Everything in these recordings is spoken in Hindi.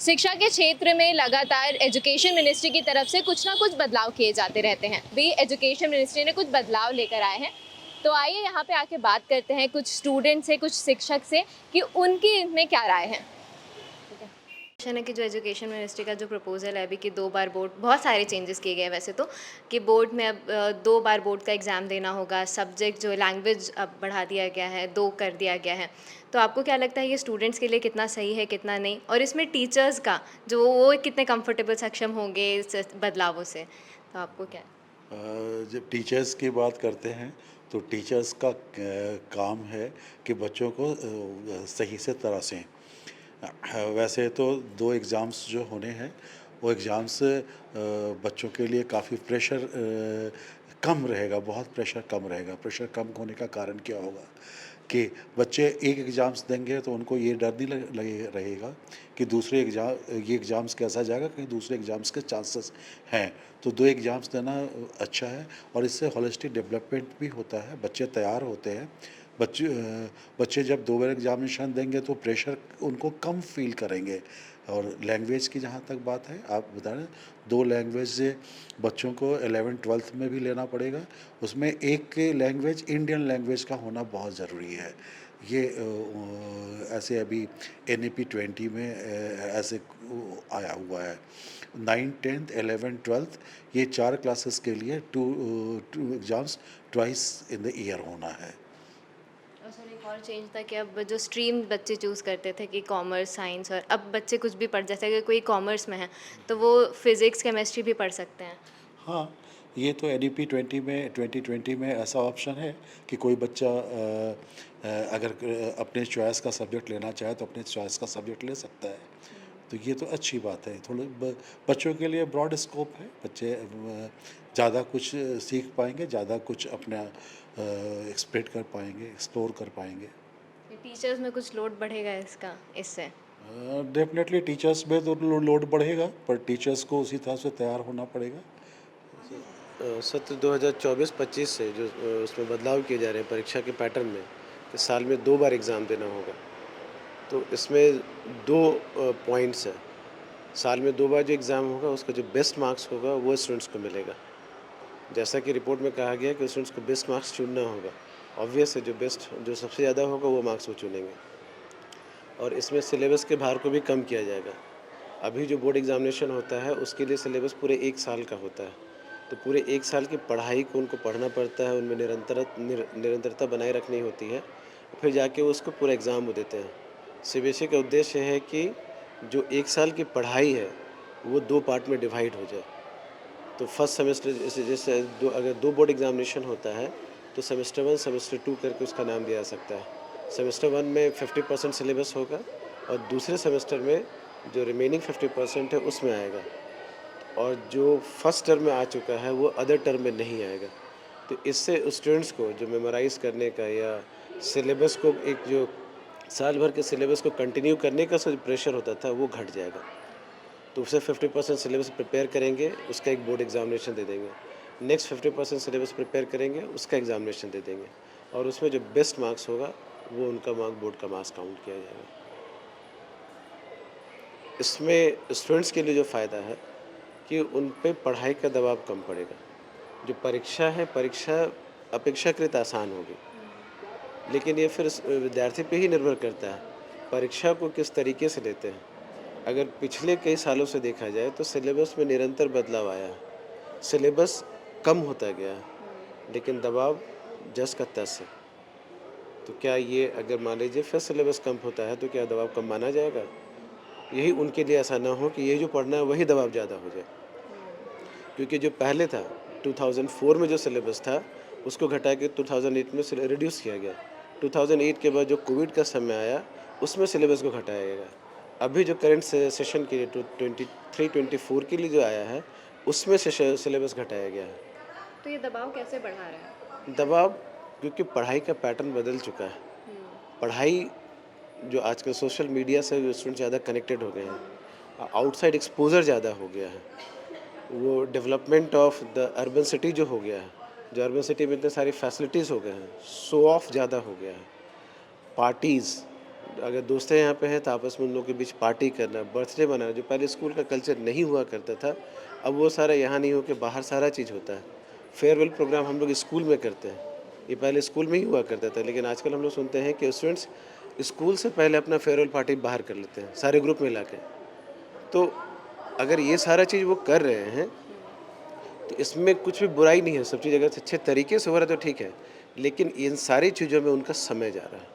शिक्षा के क्षेत्र में लगातार एजुकेशन मिनिस्ट्री की तरफ से कुछ ना कुछ बदलाव किए जाते रहते हैं। भी एजुकेशन मिनिस्ट्री ने कुछ बदलाव लेकर आए हैं। तो आइए यहाँ पे आके बात करते हैं कुछ स्टूडेंट से, कुछ शिक्षक से कि उनकी इनमें क्या राय है। है कि जो एजुकेशन मिनिस्ट्री का जो प्रपोजल है अभी कि 2 बार बोर्ड, बहुत सारे चेंजेस किए गए हैं वैसे तो, कि बोर्ड में अब 2 बार बोर्ड का एग्ज़ाम देना होगा, सब्जेक्ट जो लैंग्वेज अब बढ़ा दिया गया है, 2 कर दिया गया है। तो आपको क्या लगता है ये स्टूडेंट्स के लिए कितना सही है, कितना नहीं? और इसमें टीचर्स का जो वो कितने कंफर्टेबल सक्षम होंगे इस बदलावों से? तो आपको क्या जब टीचर्स की बात करते हैं तो टीचर्स का काम है कि बच्चों को सही से तराशें। वैसे तो दो एग्ज़ाम्स जो होने हैं वो एग्ज़ाम्स बच्चों के लिए काफ़ी प्रेशर कम रहेगा, बहुत प्रेशर कम रहेगा। प्रेशर कम होने का कारण क्या होगा कि बच्चे एक एग्ज़ाम्स देंगे तो उनको ये डर नहीं लगे रहेगा कि दूसरे ये एग्ज़ाम्स कैसा जाएगा, कहीं दूसरे एग्ज़ाम्स के चांसेस हैं। तो 2 एग्ज़ाम्स देना अच्छा है और इससे होलिस्टिक डेवलपमेंट भी होता है, बच्चे तैयार होते हैं। बच्चे जब 2 बार एग्ज़ामिनेशन देंगे तो प्रेशर उनको कम फ़ील करेंगे। और लैंग्वेज की जहाँ तक बात है, आप बता रहे हैं 2 लैंग्वेज बच्चों को 11th-12th में भी लेना पड़ेगा। उसमें एक लैंग्वेज इंडियन लैंग्वेज का होना बहुत ज़रूरी है। ये ऐसे अभी एनईपी 20 में ऐसे आया हुआ है। 9, 10th, 11th, 12th ये 4 क्लासेस के लिए 2 exams twice in the year होना है। और सर एक और चेंज था कि अब जो स्ट्रीम बच्चे चूज़ करते थे कि कॉमर्स, साइंस, और अब बच्चे कुछ भी पढ़, जैसे अगर कोई कॉमर्स में है तो वो फिज़िक्स, केमिस्ट्री भी पढ़ सकते हैं। हाँ, ये तो एनईपी 2020 में ऐसा ऑप्शन है कि कोई बच्चा अगर अपने चॉइस का सब्जेक्ट लेना चाहे तो अपने चॉइस का सब्जेक्ट ले सकता है। तो ये तो अच्छी बात है। थोड़े बच्चों के लिए ब्रॉड स्कोप है। बच्चे ज़्यादा कुछ सीख पाएँगे, ज़्यादा कुछ अपना एक्सप्लोर कर पाएँगे, एक्सप्लोर कर पाएँगे। टीचर्स में कुछ लोड बढ़ेगा इसका इससे? डेफ़िनेटली टीचर्स में तो लोड बढ़ेगा, पर टीचर्स को उसी तरह से तैयार होना पड़ेगा। सत्र 2024-25 से जो उसमें बदलाव किए जा रहे हैं परीक्षा के पैटर्न में कि साल में 2 बार एग्ज़ाम देना होगा। तो इसमें 2 पॉइंट्स हैं। साल में 2 बार जो एग्ज़ाम होगा उसका जो बेस्ट मार्क्स होगा वो स्टूडेंट्स को मिलेगा। जैसा कि रिपोर्ट में कहा गया है कि स्टूडेंट्स को बेस्ट मार्क्स चुनना होगा। ऑब्वियस है जो सबसे ज़्यादा होगा वो मार्क्स वो चुनेंगे। और इसमें सिलेबस के भार को भी कम किया जाएगा। अभी जो बोर्ड एग्ज़ामिनेशन होता है उसके लिए सिलेबस पूरे 1 साल का होता है। तो पूरे 1 साल की पढ़ाई को उनको पढ़ना पड़ता है, उनमें निरंतरता बनाए रखनी होती है, फिर जाके वो उसको पूरा एग्ज़ाम वो देते हैं। सीबीएसई का उद्देश्य है कि जो 1 साल की पढ़ाई है, वो 2 पार्ट में डिवाइड हो जाए। तो फर्स्ट सेमेस्टर जैसे जैसे अगर 2 बोर्ड एग्ज़ामिनेशन होता है, तो सेमेस्टर 1, सेमेस्टर 2 करके उसका नाम दिया जा सकता है। सेमेस्टर 1 में 50% सिलेबस होगा और दूसरे सेमेस्टर में जो रिमेनिंग 50% है उसमें आएगा। और जो फर्स्ट टर्म में आ चुका है वो अदर टर्म में नहीं आएगा। तो इससे स्टूडेंट्स को जो मेमोराइज़ करने का या सिलेबस को एक जो साल भर के सिलेबस को कंटिन्यू करने का जो प्रेशर होता था वो घट जाएगा। तो उससे 50% सिलेबस प्रिपेयर करेंगे, उसका एक बोर्ड एग्ज़ामिनेशन दे देंगे। नेक्स्ट 50% सिलेबस प्रिपेयर करेंगे, उसका एग्ज़ामिनेशन दे देंगे और उसमें जो बेस्ट मार्क्स होगा वो उनका बोर्ड का मार्क्स काउंट किया जाएगा। इसमें स्टूडेंट्स के लिए जो फ़ायदा है कि उन पे पढ़ाई का दबाव कम पड़ेगा। जो परीक्षा है, परीक्षा अपेक्षाकृत आसान होगी, लेकिन ये फिर विद्यार्थी पे ही निर्भर करता है, परीक्षा को किस तरीके से लेते हैं। अगर पिछले कई सालों से देखा जाए तो सिलेबस में निरंतर बदलाव आया है। सिलेबस कम होता गया है, लेकिन दबाव जस का तस है। तो क्या ये अगर मान लीजिए फिर सिलेबस कम होता है तो क्या दबाव कम माना जाएगा? यही उनके लिए ऐसा ना हो कि ये जो पढ़ना है वही दबाव ज़्यादा हो जाए। क्योंकि जो पहले था 2004 में जो सिलेबस था उसको घटा के 2008 में रिड्यूस किया गया। 2008 के बाद जो कोविड का समय आया उसमें सिलेबस को घटाया गया। अभी जो करंट सेशन के लिए 23-24 के लिए जो आया है उसमें सिलेबस घटाया गया है। तो ये दबाव कैसे बढ़ा रहा है? दबाव क्योंकि पढ़ाई का पैटर्न बदल चुका है। पढ़ाई जो आजकल सोशल मीडिया से स्टूडेंट ज़्यादा कनेक्टेड हो गए हैं, आउटसाइड एक्सपोज़र ज़्यादा हो गया है। वो development of the urban city जो हो गया है, जो अर्बन सिटी में इतने सारी फैसिलिटीज़ हो गए हैं, शो ऑफ ज़्यादा हो गया है, पार्टीज़ अगर दोस्तें यहाँ पे हैं तो आपस में उन लोगों के बीच पार्टी करना, बर्थडे मनाना, जो पहले स्कूल का कल्चर नहीं हुआ करता था, अब वो सारा यहाँ नहीं हो के बाहर सारा चीज़ होता है। फेयरवेल प्रोग्राम हम लोग स्कूल में करते हैं, ये पहले स्कूल में ही हुआ करता था, लेकिन आजकल हम लोग सुनते हैं कि स्टूडेंट्स स्कूल से पहले अपना फेयरवेल पार्टी बाहर कर लेते हैं, सारे ग्रुप में ला के। तो अगर ये सारा चीज़ वो कर रहे हैं तो इसमें कुछ भी बुराई नहीं है, सब चीज़ अगर अच्छे तरीके से हो रहा है तो ठीक है, लेकिन इन सारी चीज़ों में उनका समय जा रहा है।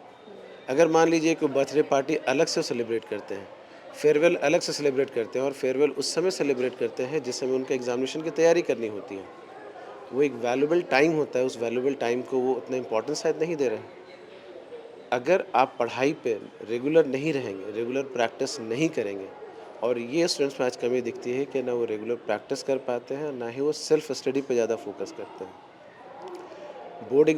अगर मान लीजिए कि बर्थडे पार्टी अलग से सेलिब्रेट करते हैं, फेयरवेल अलग से सेलिब्रेट करते हैं, और फेयरवेल उस समय सेलिब्रेट करते हैं जिस समय उनका एग्जामिनेशन की तैयारी करनी होती है। वो एक वैल्यूएबल टाइम होता है, उस वैल्यूएबल टाइम को वो उतना इम्पोर्टेंस शायद नहीं दे रहे हैं। अगर आप पढ़ाई पे रेगुलर नहीं रहेंगे, रेगुलर प्रैक्टिस नहीं करेंगे, और ये स्टूडेंट्स में आज कमी दिखती है कि ना वो रेगुलर प्रैक्टिस कर पाते हैं, ना ही वो सेल्फ स्टडी पे ज़्यादा फोकस करते हैं। बोर्ड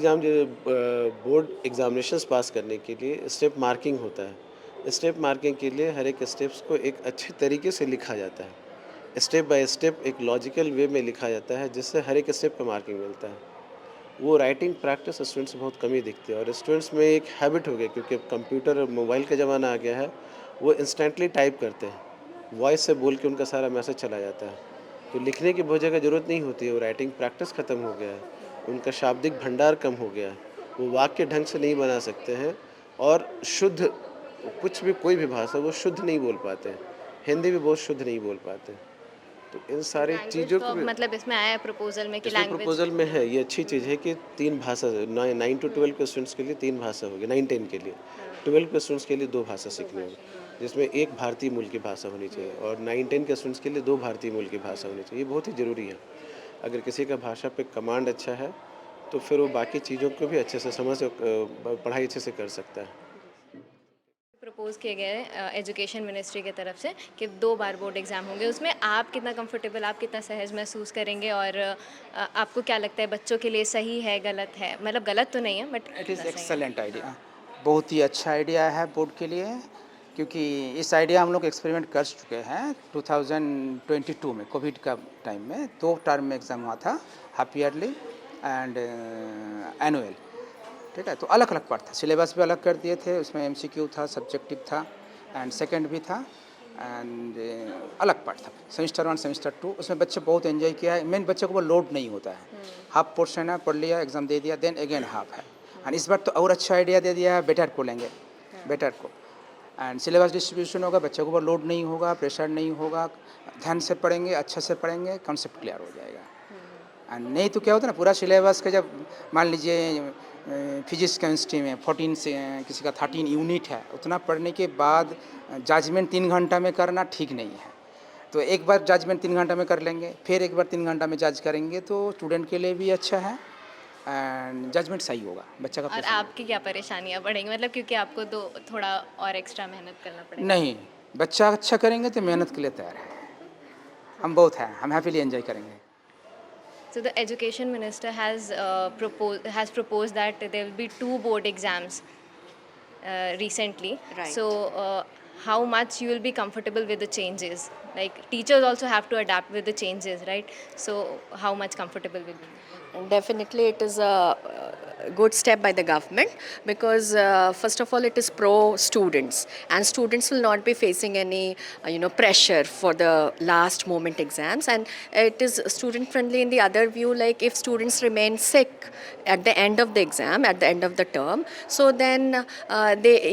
एग्जामिनेशंस पास करने के लिए स्टेप मार्किंग होता है। स्टेप मार्किंग के लिए हर एक स्टेप्स को एक अच्छे तरीके से लिखा जाता है, स्टेप बाय स्टेप एक लॉजिकल वे में लिखा जाता है, जिससे हर एक स्टेप का मार्किंग मिलता है। वो राइटिंग प्रैक्टिस स्टूडेंट्स में बहुत कमी दिखती है, और स्टूडेंट्स में एक हैबिट हो गई, क्योंकि अब कंप्यूटर और मोबाइल का ज़माना आ गया है, वो इंस्टेंटली टाइप करते हैं, वॉइस से बोल के उनका सारा मैसेज चला जाता है। तो लिखने की बहुत जगह ज़रूरत नहीं होती है, वो राइटिंग प्रैक्टिस ख़त्म हो गया है, उनका शाब्दिक भंडार कम हो गया है, वो वाक्य ढंग से नहीं बना सकते हैं, और शुद्ध कुछ भी कोई भी भाषा वो शुद्ध नहीं बोल पाते हैं, हिंदी भी बहुत शुद्ध नहीं बोल पाते हैं। तो इन सारी लैंग्वेज चीज़ों तो को अब भी मतलब इसमें आया है प्रपोजल में कि इसमें लैंग्वेज। प्रपोजल में है, ये अच्छी चीज़ है कि 3 भाषा 9 टू 12 के स्टूडेंट्स के लिए 3 भाषा होगी, 9-10 के लिए। 12 के स्टूडेंट्स के लिए 2 भाषा सीखनी होगी, जिसमें एक भारतीय मूल की भाषा होनी चाहिए, और 9-10 के स्टूडेंट्स के लिए 2 भारतीय मूल की भाषा होनी चाहिए। ये बहुत ही ज़रूरी है। अगर किसी का भाषा पे कमांड अच्छा है, तो फिर वो बाकी चीज़ों को भी अच्छे से पढ़ाई अच्छे से कर सकता है। प्रपोज किए गए एजुकेशन मिनिस्ट्री की तरफ से कि 2 बार बोर्ड एग्ज़ाम होंगे, उसमें आप कितना कंफर्टेबल, आप कितना सहज महसूस करेंगे, और आपको क्या लगता है बच्चों के लिए सही है, गलत है? मतलब गलत तो नहीं है, बट इट इज़ कितना सही है? Excellent idea. बहुत ही अच्छा आइडिया है बोर्ड के लिए, क्योंकि इस आइडिया हम लोग एक्सपेरिमेंट कर चुके हैं 2022 में, कोविड का टाइम में 2 टर्म में एग्ज़ाम हुआ था, हाफ ईयरली एंड एनुअल। ठीक है, तो अलग अलग पार्ट था, सिलेबस भी अलग कर दिए थे, उसमें एमसीक्यू था, सब्जेक्टिव था एंड सेकंड भी था, एंड अलग पार्ट था, सेमेस्टर 1 सेमेस्टर 2। उसमें बच्चे बहुत एंजॉय किया है। मेन बच्चे को वो लोड नहीं होता है, हाफ पोर्शन है, पढ़ लिया, एग्ज़ाम दे दिया, देन अगेन हाफ है। एंड इस बार तो और अच्छा आइडिया दे दिया है, बेटर को लेंगे, बेटर को, एंड सिलेबस डिस्ट्रीब्यूशन होगा, बच्चों को वो लोड नहीं होगा, प्रेशर नहीं होगा, ध्यान से पढ़ेंगे, अच्छे से पढ़ेंगे, कॉन्सेप्ट क्लियर हो जाएगा। एंड नहीं तो क्या होता है ना, पूरा सिलेबस का जब मान लीजिए फिजिक्स केमिस्ट्री में 14 से किसी का 13 यूनिट है, उतना पढ़ने के बाद जजमेंट 3 घंटा में करना ठीक नहीं है। तो एक बार जजमेंट 3 घंटा में कर लेंगे, फिर एक बार 3 घंटा में जज करेंगे, तो स्टूडेंट के लिए भी अच्छा है एंड जजमेंट सही होगा बच्चा का। और आपकी क्या परेशानियाँ बढ़ेंगी, मतलब क्योंकि आपको तो थोड़ा और एक्स्ट्रा मेहनत करना पड़ेगा? नहीं, बच्चा अच्छा करेंगे तो मेहनत के लिए तैयार है, हम बहुत हैं, हम हैप्पीली एंजॉय करेंगे। So the education minister has proposed that there will be 2 board exams recently. Right. So how much you will be comfortable with the changes? Like teachers also have to adapt with the changes, right? So how much comfortable will you be? Definitely, it is a good step by the government because first of all, it is pro students, and students will not be facing any pressure for the last moment exams, and it is student friendly in the other view. Like if students remain sick at the end of the exam, at the end of the term, so then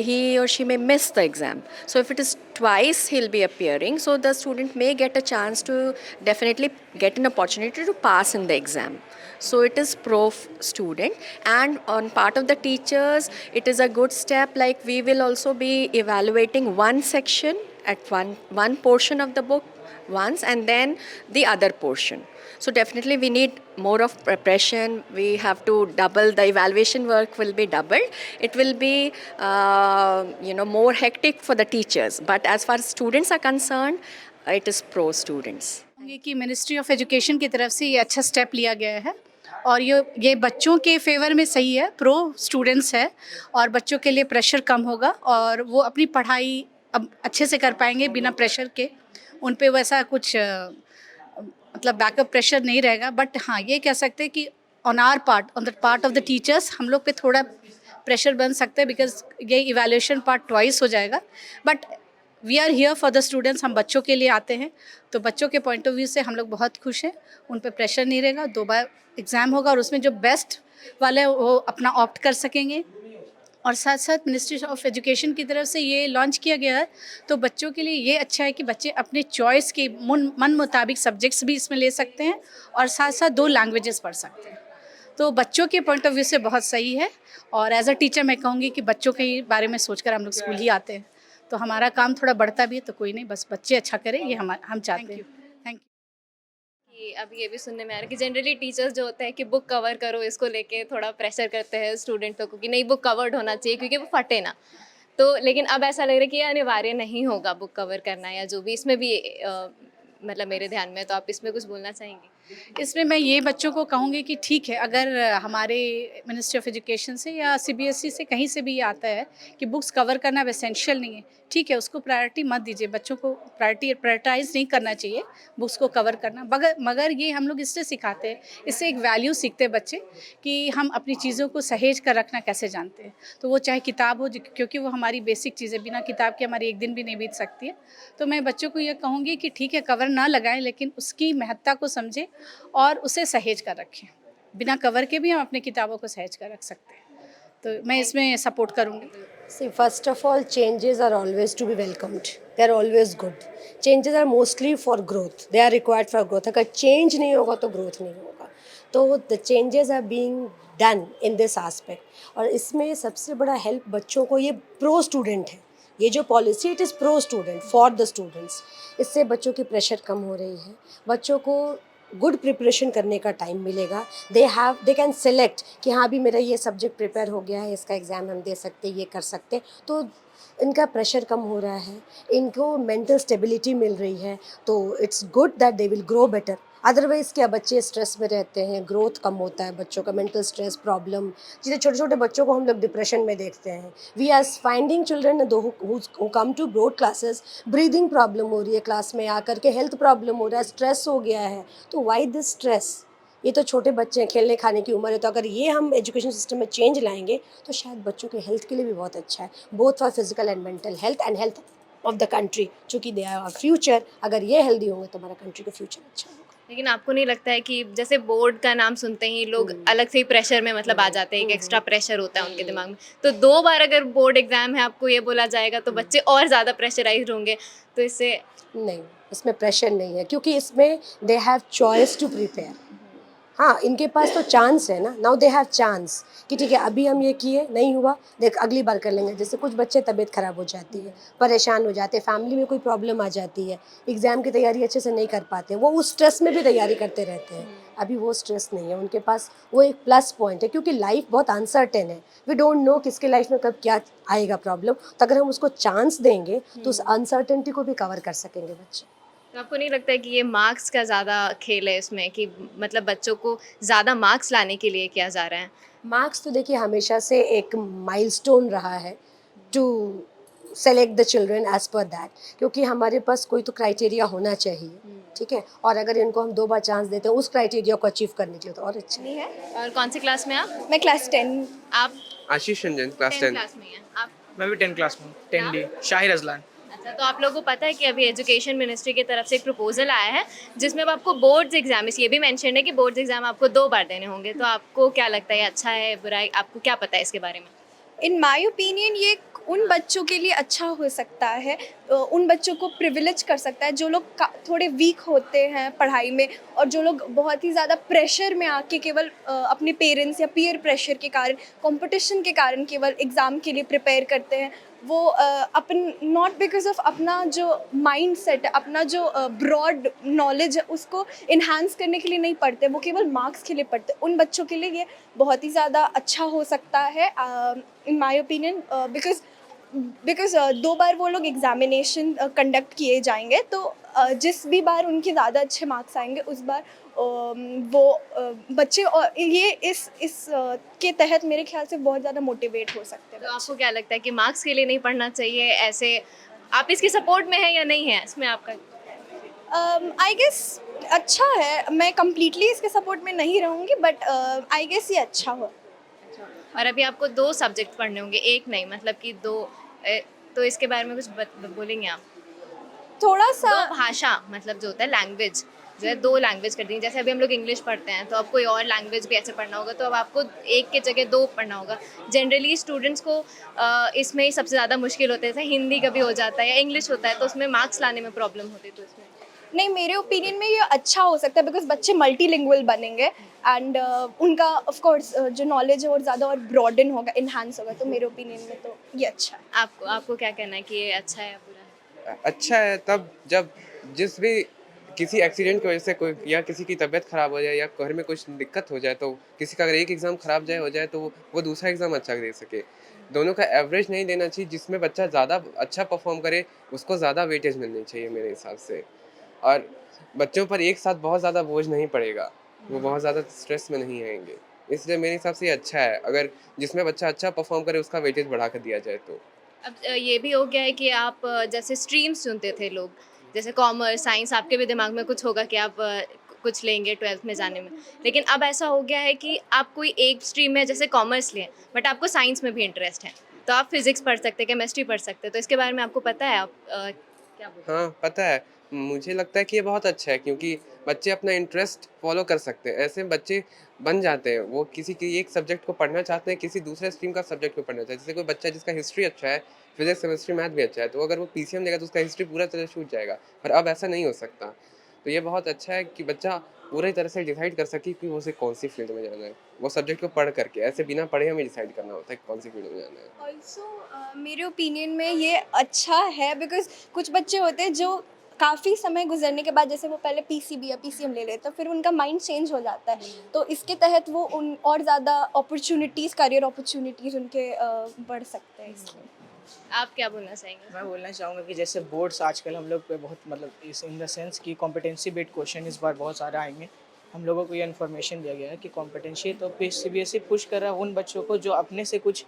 he or she may miss the exam. So if it is twice he'll be appearing, so the student may get a chance to definitely get an opportunity to pass in the exam. So it is pro student, and on part of the teachers it is a good step. Like we will also be evaluating one section at one portion of the book once, and then the other portion. So definitely we need more of preparation. We have to double the evaluation work, will be doubled. It will be more hectic for the teachers, but as far as students are concerned, it is pro students. ये कि मिनिस्ट्री ऑफ एजुकेशन की तरफ से ये अच्छा स्टेप लिया गया है, और ये बच्चों के फेवर में सही है, प्रो स्टूडेंट्स है, और बच्चों के लिए प्रेशर कम होगा और वो अपनी पढ़ाई अब अच्छे से कर पाएंगे बिना प्रेशर के। उन पे वैसा कुछ मतलब बैकअप प्रेशर नहीं रहेगा। बट हाँ, ये कह सकते हैं कि on the part of the teachers हम लोग पे थोड़ा प्रेशर बन सकता है, बिकॉज ये इवैल्यूएशन पार्ट ट्वाइस हो जाएगा। But we are here for the students, हम बच्चों के लिए आते हैं, तो बच्चों के पॉइंट ऑफ व्यू से हम लोग बहुत खुश हैं। उन पर प्रेशर नहीं रहेगा, 2 बार एग्ज़ाम होगा और उसमें जो बेस्ट वाले वो अपना ऑप्ट कर सकेंगे। और साथ साथ मिनिस्ट्री ऑफ एजुकेशन की तरफ से ये लॉन्च किया गया है, तो बच्चों के लिए ये अच्छा है कि बच्चे अपने चॉइस के मन मुताबिक सब्जेक्ट्स भी इसमें ले सकते हैं और साथ साथ 2 लैंग्वेजेस पढ़ सकते हैं। तो बच्चों के पॉइंट ऑफ व्यू से बहुत सही है। और एज अ टीचर मैं कहूँगी कि बच्चों के बारे में सोचकर हम लोग स्कूल ही आते हैं, तो हमारा काम थोड़ा बढ़ता भी है, तो कोई नहीं, बस बच्चे अच्छा करें, ये हम चाहते हैं। Thank you. कि अब ये भी सुनने में आ रहा है कि जनरली टीचर्स जो होते हैं कि बुक कवर करो, इसको लेके थोड़ा प्रेशर करते हैं स्टूडेंट्स को कि नहीं बुक कवर्ड होना चाहिए क्योंकि वो फटे ना। तो लेकिन अब ऐसा लग रहा है कि ये अनिवार्य नहीं होगा बुक कवर करना, या जो भी इसमें भी मतलब मेरे ध्यान में है, तो आप इसमें कुछ बोलना चाहेंगे? इसमें मैं ये बच्चों को कहूँगी कि ठीक है, अगर हमारे मिनिस्ट्री ऑफ एजुकेशन से या सीबीएसई से कहीं से भी ये आता है कि बुक्स कवर करना अब एसेंशियल नहीं है, ठीक है, उसको प्रायोरिटी मत दीजिए। बच्चों को प्रायोरिटाइज नहीं करना चाहिए बुक्स को कवर करना। मगर ये हम लोग इससे सिखाते हैं, इससे एक वैल्यू सीखते हैं बच्चे कि हम अपनी चीज़ों को सहेज कर रखना कैसे जानते हैं। तो वो चाहे किताब हो, क्योंकि वो हमारी बेसिक चीज़ें, बिना किताब के हमारी एक दिन भी नहीं बीत सकती है। तो मैं बच्चों को ये कहूँगी कि ठीक है, कवर ना लगाएं, लेकिन उसकी महत्ता को समझें और उसे सहेज कर रखें। बिना कवर के भी हम अपनी किताबों को सहेज कर रख सकते हैं, तो मैं इसमें सपोर्ट करूँगी। See, first of all, changes are always to be welcomed. They are always good. Changes are mostly for growth. They are required for growth. अगर change नहीं होगा तो growth नहीं होगा. तो the changes are being done in this aspect. और इसमें सबसे बड़ा help बच्चों को ये pro student है. ये जो policy it is pro student for the students. इससे बच्चों की प्रेशर कम हो रही है, बच्चों को गुड प्रिपरेशन करने का टाइम मिलेगा। दे कैन सेलेक्ट कि हाँ भी मेरा ये सब्जेक्ट प्रिपेयर हो गया है, इसका एग्ज़ाम हम दे सकते, ये कर सकते। तो इनका प्रेशर कम हो रहा है, इनको मेंटल स्टेबिलिटी मिल रही है, तो it's good that they will grow better. Otherwise क्या, बच्चे स्ट्रेस में रहते हैं, ग्रोथ कम होता है बच्चों का, मेंटल स्ट्रेस प्रॉब्लम, जिसे छोटे छोटे बच्चों को हम लोग डिप्रेशन में देखते हैं। We are finding children who come to board classes, breathing problem हो रही है, क्लास में आकर के हेल्थ प्रॉब्लम हो रहा है, स्ट्रेस हो गया है। तो वाई दिस स्ट्रेस? ये तो छोटे बच्चे हैं, खेलने खाने की उम्र है। तो अगर ये हम एजुकेशन सिस्टम में चेंज लाएंगे तो शायद बच्चों के हेल्थ के लिए भी बहुत अच्छा है, both for physical and mental health and health of the country, चूँकि दे आर फ्यूचर। अगर ये हेल्दी होंगे तो हमारा कंट्री का फ्यूचर अच्छा होगा। लेकिन आपको नहीं लगता है कि जैसे बोर्ड का नाम सुनते ही लोग अलग से ही प्रेशर में मतलब आ जाते हैं, एक एक्स्ट्रा प्रेशर होता है उनके दिमाग में, तो 2 बार अगर बोर्ड एग्जाम है आपको ये बोला जाएगा तो बच्चे और ज़्यादा प्रेशराइज होंगे, तो इससे? नहीं, इसमें प्रेशर नहीं है, क्योंकि इसमें they have choice to prepare. हाँ, इनके पास तो चांस है ना, नाउ दे हैव चांस कि ठीक है अभी हम ये किए, नहीं हुआ, देख अगली बार कर लेंगे। जैसे कुछ बच्चे तबीयत ख़राब हो जाती है, परेशान हो जाते हैं, फैमिली में कोई प्रॉब्लम आ जाती है, एग्ज़ाम की तैयारी अच्छे से नहीं कर पाते, वो उस स्ट्रेस में भी तैयारी करते रहते हैं। अभी वो स्ट्रेस नहीं है उनके पास, वो एक प्लस पॉइंट है, क्योंकि लाइफ बहुत अनसर्टेन है। वी डोंट नो किसके लाइफ में कब क्या आएगा प्रॉब्लम। तो अगर हम उसको चांस देंगे तो उस अनसर्टेनिटी को भी कवर कर सकेंगे बच्चे। तो आपको नहीं लगता है कि ये मार्क्स का ज़्यादा खेल है इसमें, कि मतलब बच्चों को ज़्यादा मार्क्स लाने के लिए किया जा रहा है? मार्क्स तो देखिए हमेशा से एक माइलस्टोन रहा है to select the children as per that, क्योंकि हमारे पास कोई तो क्राइटेरिया होना चाहिए, ठीक है। और अगर इनको हम 2 बार चांस देते हैं उस क्राइटेरिया को अचीव करने के लिए, तो और अच्छा नहीं है। और कौन सी क्लास में आप? मैं क्लास 10। आप आशीष रंजन क्लास 10 10। क्लास में हैं आप? मैं भी 10 क्लास में हूँ, 10D शाहिर अजलान। अच्छा, तो आप लोगों को पता है कि अभी एजुकेशन मिनिस्ट्री की तरफ से एक प्रपोजल आया है जिसमें अब आपको बोर्ड्स एग्जाम, ये भी मेंशन है कि बोर्ड्स एग्जाम आपको 2 बार देने होंगे। तो आपको क्या लगता है, अच्छा है बुरा है, आपको क्या पता है इसके बारे में? इन माय ओपिनियन ये उन बच्चों के लिए अच्छा हो सकता है, उन बच्चों को प्रिविलेज कर सकता है जो लोग थोड़े वीक होते हैं पढ़ाई में, और जो लोग बहुत ही ज़्यादा प्रेशर में आके केवल अपने पेरेंट्स या पीयर प्रेशर के कारण, कंपटीशन के कारण केवल एग्ज़ाम के लिए प्रिपेयर करते हैं। वो अपन नॉट बिकॉज ऑफ अपना जो माइंड सेट है, अपना जो ब्रॉड नॉलेज है उसको इन्हांस करने के लिए नहीं पढ़ते, वो केवल मार्क्स के लिए पढ़ते। उन बच्चों के लिए ये बहुत ही ज़्यादा अच्छा हो सकता है इन माय ओपिनियन, बिकॉज 2 बार वो लोग एग्जामिनेशन कंडक्ट किए जाएंगे, तो जिस भी बार उनके ज़्यादा अच्छे मार्क्स आएंगे उस बार वो बच्चे और ये इस के तहत मेरे ख्याल से बहुत ज़्यादा मोटिवेट हो सकते हैं। तो आपको क्या लगता है कि मार्क्स के लिए नहीं पढ़ना चाहिए ऐसे? आप इसकी सपोर्ट में है या नहीं है इसमें आपका? आई गेस अच्छा है, मैं कम्प्लीटली इसके सपोर्ट में नहीं रहूँगी, बट आई गेस ये अच्छा हुआ। और अभी आपको 2 सब्जेक्ट पढ़ने होंगे, एक नहीं मतलब कि 2 तो इसके बारे में कुछ बोलेंगे आप? थोड़ा सा 2 भाषा मतलब जो होता है लैंग्वेज जो है 2 लैंग्वेज कर दी। जैसे अभी हम लोग इंग्लिश पढ़ते हैं तो अब कोई और लैंग्वेज भी ऐसे पढ़ना होगा, तो अब आपको एक की जगह 2 पढ़ना होगा। जनरली स्टूडेंट्स को इसमें ही सबसे ज़्यादा मुश्किल होता है, जैसे हिंदी कभी हो जाता है या इंग्लिश होता है तो उसमें मार्क्स लाने में प्रॉब्लम होती है, तो इसमें नहीं, मेरे ओपिनियन में ये अच्छा हो सकता है बिकॉज बच्चे मल्टीलिंगुअल बनेंगे एंड उनका ऑफ कोर्स जो नॉलेज है और ज़्यादा और ब्रॉडन होगा, इन्हांस होगा, तो मेरे ओपिनियन में तो ये अच्छा है। आपको आपको क्या कहना है कि ये अच्छा है या बुरा है? अच्छा है तब जब जिस भी किसी एक्सीडेंट की वजह से कोई या किसी की तबीयत ख़राब हो जाए या घर में कुछ दिक्कत हो जाए तो किसी का अगर एक एग्ज़ाम ख़राब जाए हो जाए तो वो दूसरा एग्ज़ाम अच्छा दे सके। दोनों का एवरेज नहीं देना चाहिए, जिसमें बच्चा ज़्यादा अच्छा परफॉर्म करे उसको ज़्यादा वेटेज मिलनी चाहिए मेरे हिसाब से। और बच्चों पर एक साथ बहुत ज़्यादा बोझ नहीं पड़ेगा, वो बहुत ज़्यादा स्ट्रेस में नहीं आएंगे, इसलिए मेरे हिसाब से ये अच्छा है। अगर जिसमें बच्चा अच्छा परफॉर्म करे उसका वेटेज बढ़ा कर दिया जाए तो। अब ये भी हो गया है कि आप जैसे स्ट्रीम्स चुनते थे लोग, जैसे कॉमर्स, साइंस, आपके भी दिमाग में कुछ होगा कि आप कुछ लेंगे 12th में जाने में। लेकिन अब ऐसा हो गया है कि आप कोई एक स्ट्रीम में जैसे कॉमर्स लें, बट आपको साइंस में भी इंटरेस्ट है, तो आप फिज़िक्स पढ़ सकते हैं, केमिस्ट्री पढ़ सकते हैं। तो इसके बारे में आपको पता है? आप क्या बोलते हैं? हाँ, पता है। मुझे लगता है कि ये बहुत अच्छा है क्योंकि बच्चे अपना इंटरेस्ट फ़ॉलो कर सकते हैं। ऐसे बच्चे बन जाते हैं, वो किसी की एक सब्जेक्ट को पढ़ना चाहते हैं, किसी दूसरे स्ट्रीम का सब्जेक्ट को पढ़ना चाहते हैं। जैसे कोई बच्चा जिसका हिस्ट्री अच्छा है, फिज़िक्स, केमिस्ट्री, मैथ भी अच्छा है, तो अगर वो पीसीएम लेगा तो उसका हिस्ट्री पूरा तरह छूट जाएगा। पर अब ऐसा नहीं हो सकता। तो ये बहुत अच्छा है कि बच्चा पूरी तरह से डिसाइड कर सके कि उसे कौन-सी फ़ील्ड में जाना है। वो सब्जेक्ट को पढ़ करके, ऐसे बिना पढ़े हमें डिसाइड करना होता है कि कौन-सी फ़ील्ड में जाना है। ऑल्सो मेरे ओपिनियन में ये अच्छा है बिकॉज कुछ बच्चे होते हैं जो काफ़ी समय गुजरने के बाद, जैसे वो पहले पीसीबी या पीसीएम ले लेते हैं, फिर उनका माइंड चेंज हो जाता है, तो इसके तहत वो उन और ज़्यादा अपॉर्चुनिटीज़, करियर अपॉर्चुनिटीज़ उनके बढ़ सकते हैं इसलिए। आप क्या बोलना चाहेंगे? मैं बोलना चाहूँगा कि जैसे बोर्ड्स आजकल हम लोग पे बहुत मतलब इस इन द सेंस कि कॉम्पिटेंसी बेस्ड क्वेश्चन इस बार बहुत सारे आएंगे। हम लोगों को ये इन्फॉर्मेशन दिया गया है कि कॉम्पिटेंसी तो सीबीएसई पुश कर रहा है उन बच्चों को जो अपने से कुछ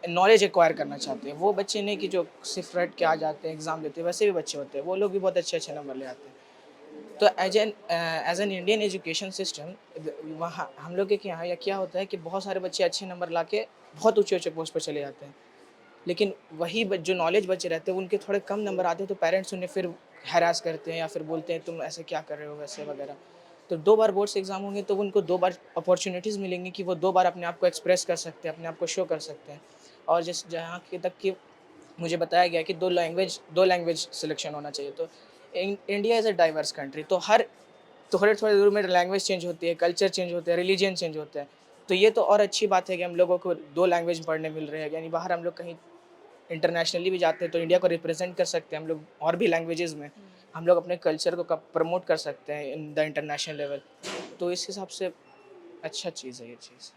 नॉलेज एक्वायर करना चाहते हैं। वो बच्चे नहीं कि जो सिर्फ रट के आ जाते हैं एग्ज़ाम देते हैं, वैसे भी बच्चे होते हैं, वो लोग भी बहुत अच्छे अच्छे नंबर ले आते हैं। तो as an Indian education system वहाँ हम लोग के यहाँ या क्या होता है कि बहुत सारे बच्चे अच्छे नंबर ला के बहुत ऊँचे ऊँचे पोस्ट पर चले जाते हैं, लेकिन वही जो नॉलेज बच्चे रहते हैं उनके थोड़े कम नंबर आते हैं तो पेरेंट्स उन्हें फिर हैरास करते हैं या फिर बोलते हैं तुम ऐसे क्या कर रहे हो वैसे वगैरह। तो 2 बार बोर्ड्स एग्ज़ाम होंगे तो उनको 2 बार अपॉर्चुनिटीज़ मिलेंगी कि वो 2 बार अपने आप को एक्सप्रेस कर सकते हैं, अपने आप को शो कर सकते हैं। और जिस जहाँ की तक कि मुझे बताया गया कि 2 लैंग्वेज सिलेक्शन होना चाहिए। तो India is a diverse country, तो हर थोड़े-थोड़े दूर में लैंग्वेज चेंज होती है, कल्चर चेंज होता है, रिलीजन चेंज होता है। तो ये तो और अच्छी बात है कि हम लोगों को 2 लैंग्वेज पढ़ने मिल रहे हैं, यानी बाहर हम लोग कहीं इंटरनेशनली भी जाते हैं तो इंडिया को रिप्रेजेंट कर सकते हैं हम लोग और भी लैंग्वेजेज़ में। हम लोग अपने कल्चर को प्रमोट कर सकते हैं इन द इंटरनेशनल लेवल। तो इस हिसाब से अच्छा चीज़ है ये चीज़।